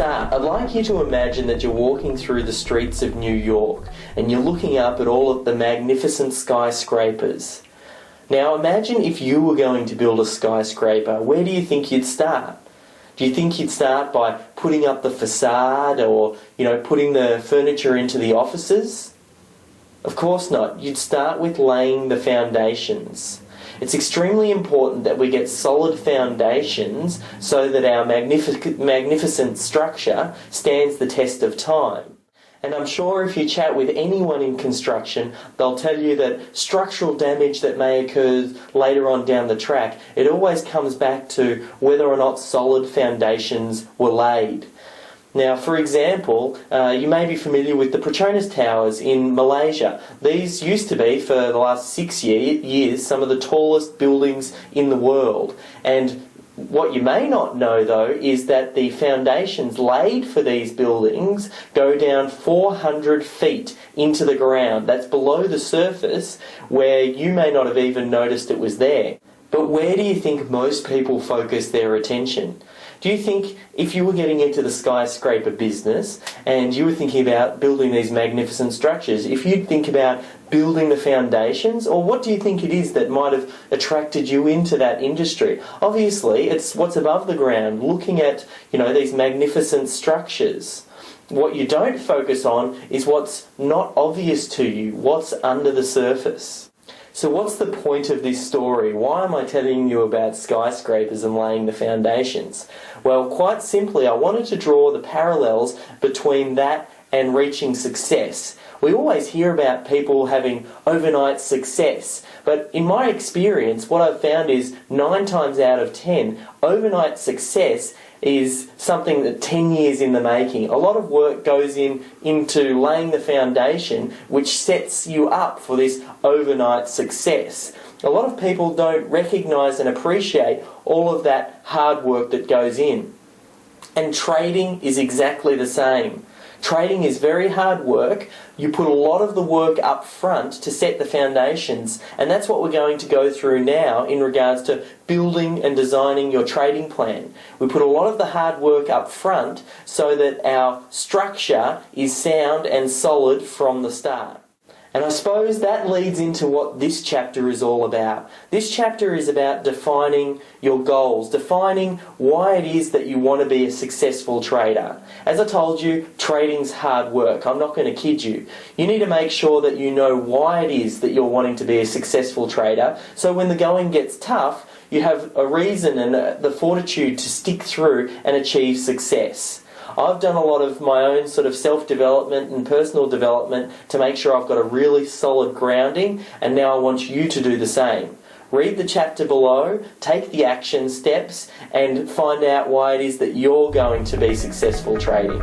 start, I'd like you to imagine that you're walking through the streets of New York and you're looking up at all of the magnificent skyscrapers. Now imagine if you were going to build a skyscraper, where do you think you'd start? Do you think you'd start by putting up the facade or, putting the furniture into the offices? Of course not. You'd start with laying the foundations. It's extremely important that we get solid foundations so that our magnificent structure stands the test of time. And I'm sure if you chat with anyone in construction, they'll tell you that structural damage that may occur later on down the track, it always comes back to whether or not solid foundations were laid. Now, for example, you may be familiar with the Petronas Towers in Malaysia. These used to be, for the last 6 years, some of the tallest buildings in the world. And what you may not know, though, is that the foundations laid for these buildings go down 400 feet into the ground. That's below the surface, where you may not have even noticed it was there. But where do you think most people focus their attention? Do you think if you were getting into the skyscraper business and you were thinking about building these magnificent structures, if you'd think about building the foundations, or what do you think it is that might have attracted you into that industry? Obviously, it's what's above the ground, looking at, these magnificent structures. What you don't focus on is what's not obvious to you, what's under the surface. So what's the point of this story? Why am I telling you about skyscrapers and laying the foundations? Well, quite simply, I wanted to draw the parallels between that and reaching success. We always hear about people having overnight success, but in my experience, what I've found is 9 times out of 10, overnight success is something that 10 years in the making. A lot of work goes into laying the foundation, which sets you up for this overnight success. A lot of people don't recognise and appreciate all of that hard work that goes in. And trading is exactly the same. Trading is very hard work. You put a lot of the work up front to set the foundations, and that's what we're going to go through now in regards to building and designing your trading plan. We put a lot of the hard work up front so that our structure is sound and solid from the start. And I suppose that leads into what this chapter is all about. This chapter is about defining your goals, defining why it is that you want to be a successful trader. As I told you, trading's hard work. I'm not going to kid you. You need to make sure that you know why it is that you're wanting to be a successful trader, so when the going gets tough, you have a reason and the fortitude to stick through and achieve success. I've done a lot of my own sort of self-development and personal development to make sure I've got a really solid grounding, and now I want you to do the same. Read the chapter below, take the action steps, and find out why it is that you're going to be successful trading.